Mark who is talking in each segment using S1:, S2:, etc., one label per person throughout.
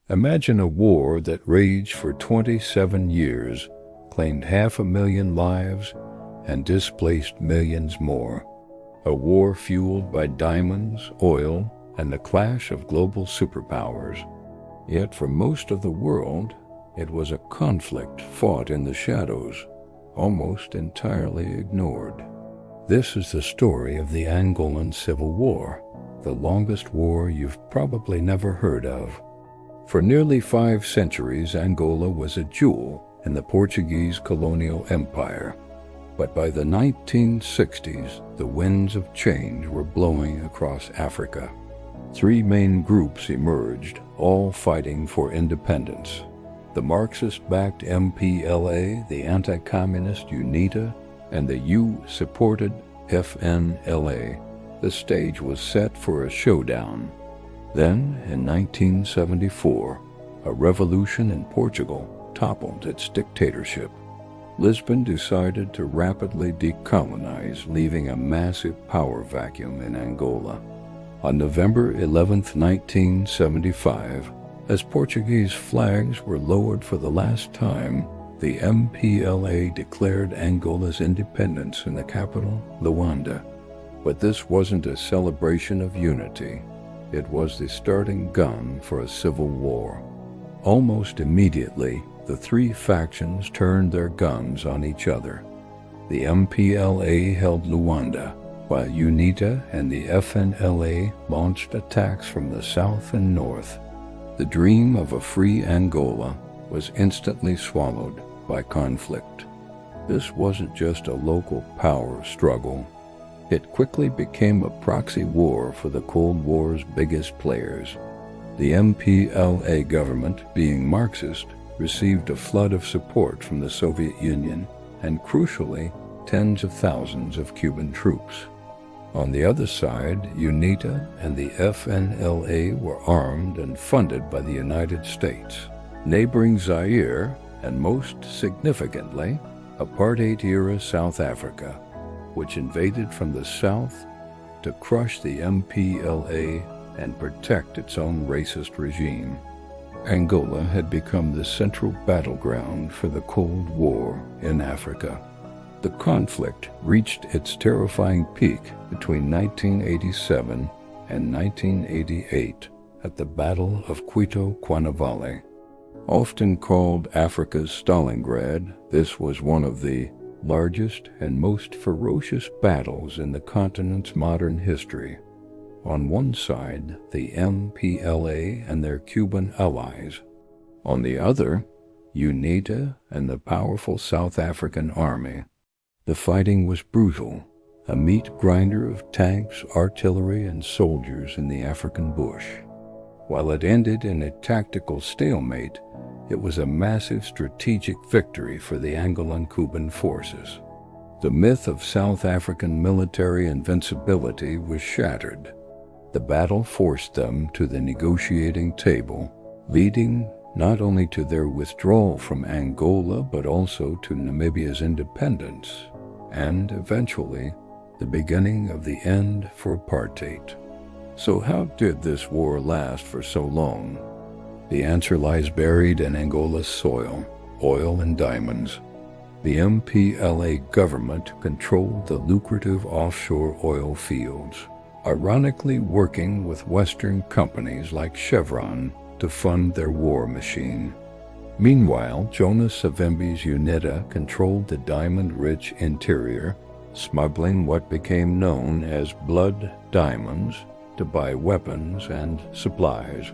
S1: Imagine a war that raged for 27 years, claimed 500,000 lives, and displaced millions more. A war fueled by diamonds, oil, and the clash of global superpowers. Yet for most of the world, it was a conflict fought in the shadows, almost entirely ignored. This is the story of the Angolan Civil War, the longest war you've probably never heard of. For nearly 5 centuries, Angola was a jewel in the Portuguese colonial empire. But by the 1960s, the winds of change were blowing across Africa. 3 main groups emerged, all fighting for independence. The Marxist-backed MPLA, the anti-communist UNITA, and the U-supported FNLA. The stage was set for a showdown. Then, in 1974, a revolution in Portugal toppled its dictatorship. Lisbon decided to rapidly decolonize, leaving a massive power vacuum in Angola. On November 11, 1975, as Portuguese flags were lowered for the last time, the MPLA declared Angola's independence in the capital, Luanda. But this wasn't a celebration of unity. It was the starting gun for a civil war. Almost immediately, the 3 factions turned their guns on each other. The MPLA held Luanda, while UNITA and the FNLA launched attacks from the south and north. The dream of a free Angola was instantly swallowed by conflict. This wasn't just a local power struggle. It quickly became a proxy war for the Cold War's biggest players. The MPLA government, being Marxist, received a flood of support from the Soviet Union and, crucially, tens of thousands of Cuban troops. On the other side, UNITA and the FNLA were armed and funded by the United States. Neighboring Zaire, and most significantly, apartheid-era South Africa, which invaded from the south to crush the MPLA and protect its own racist regime. Angola had become the central battleground for the Cold War in Africa. The conflict reached its terrifying peak between 1987 and 1988 at the Battle of Cuito Cuanavale. Often called Africa's Stalingrad, this was one of the largest and most ferocious battles in the continent's modern history. On one side, the MPLA and their Cuban allies. On the other, UNITA and the powerful South African army. The fighting was brutal, a meat grinder of tanks, artillery, and soldiers in the African bush. While it ended in a tactical stalemate, it was a massive strategic victory for the Angolan-Cuban forces. The myth of South African military invincibility was shattered. The battle forced them to the negotiating table, leading not only to their withdrawal from Angola but also to Namibia's independence, and eventually the beginning of the end for apartheid. So how did this war last for so long? The answer lies buried in Angola's soil, oil and diamonds. The MPLA government controlled the lucrative offshore oil fields, ironically working with Western companies like Chevron to fund their war machine. Meanwhile, Jonas Savimbi's UNITA controlled the diamond-rich interior, smuggling what became known as blood diamonds to buy weapons and supplies.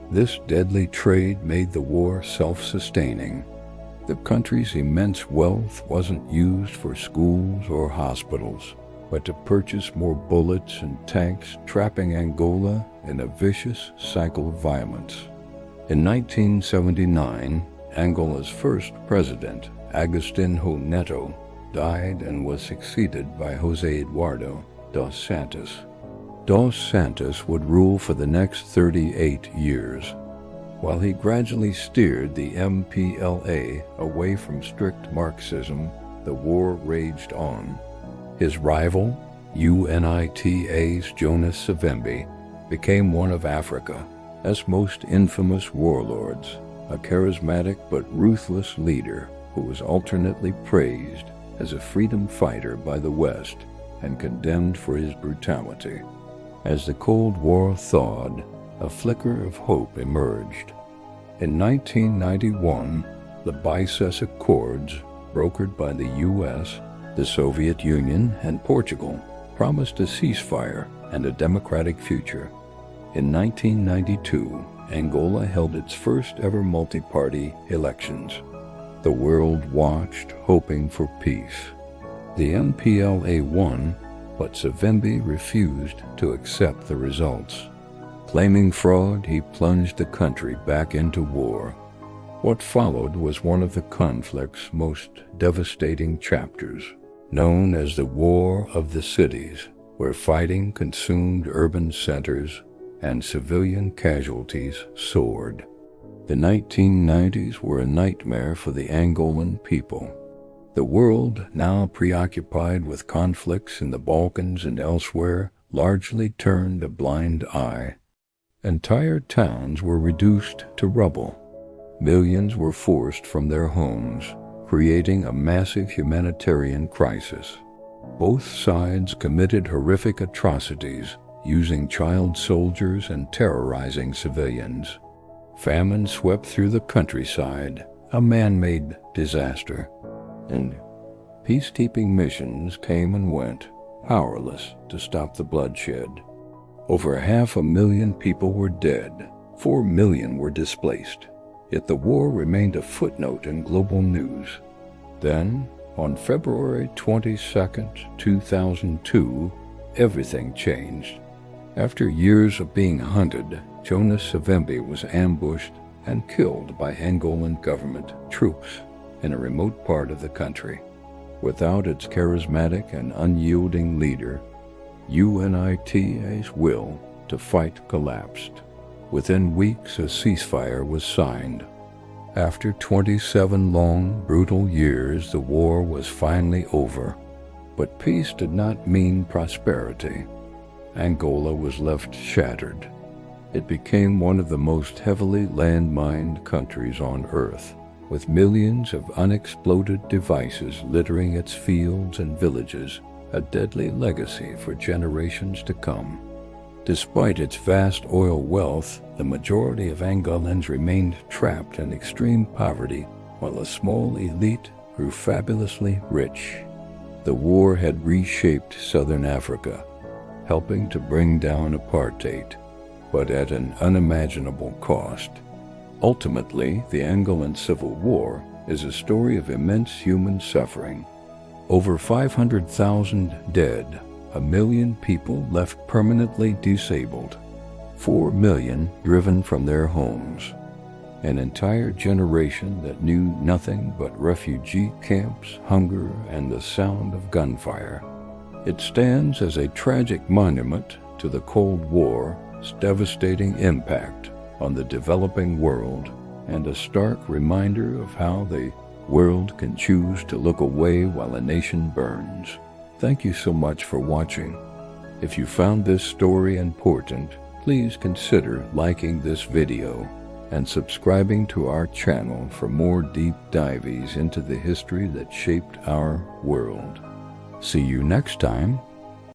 S1: This deadly trade made the war self-sustaining. The country's immense wealth wasn't used for schools or hospitals, but to purchase more bullets and tanks, trapping Angola in a vicious cycle of violence. In 1979, Angola's first president, Agostinho Neto, died and was succeeded by José Eduardo dos Santos. Dos Santos would rule for the next 38 years. While he gradually steered the MPLA away from strict Marxism, the war raged on. His rival, UNITA's Jonas Savimbi, became one of Africa, Angola's most infamous warlords, a charismatic but ruthless leader who was alternately praised as a freedom fighter by the West and condemned for his brutality. As the Cold War thawed, a flicker of hope emerged. In 1991, the Bices Accords, brokered by the U.S., the Soviet Union, and Portugal, promised a ceasefire and a democratic future. In 1992, Angola held its first ever multi-party elections. The world watched, hoping for peace. The MPLA won, but Savimbi refused to accept the results. Claiming fraud, he plunged the country back into war. What followed was one of the conflict's most devastating chapters, known as the War of the Cities, where fighting consumed urban centers and civilian casualties soared. The 1990s were a nightmare for the Angolan people. The world, now preoccupied with conflicts in the Balkans and elsewhere, largely turned a blind eye. Entire towns were reduced to rubble. Millions were forced from their homes, creating a massive humanitarian crisis. Both sides committed horrific atrocities, using child soldiers and terrorizing civilians. Famine swept through the countryside, a man-made disaster, and peacekeeping missions came and went, powerless to stop the bloodshed. Over 500,000 people were dead, 4 million were displaced, yet the war remained a footnote in global news. Then, on February 22, 2002, everything changed. After years of being hunted, Jonas Savimbi was ambushed and killed by Angolan government troops in a remote part of the country. Without its charismatic and unyielding leader, UNITA's will to fight collapsed. Within weeks, a ceasefire was signed. After 27 long, brutal years, the war was finally over. But peace did not mean prosperity. Angola was left shattered. It became one of the most heavily landmined countries on Earth, with millions of unexploded devices littering its fields and villages, a deadly legacy for generations to come. Despite its vast oil wealth, the majority of Angolans remained trapped in extreme poverty, while a small elite grew fabulously rich. The war had reshaped southern Africa, helping to bring down apartheid, but at an unimaginable cost. Ultimately, the Angolan Civil War is a story of immense human suffering. Over 500,000 dead, 1 million people left permanently disabled, 4 million driven from their homes, an entire generation that knew nothing but refugee camps, hunger, and the sound of gunfire. It stands as a tragic monument to the Cold War's devastating impact on the developing world, and a stark reminder of how the world can choose to look away while a nation burns. Thank you so much for watching. If you found this story important, please consider liking this video and subscribing to our channel for more deep dives into the history that shaped our world. See you next time.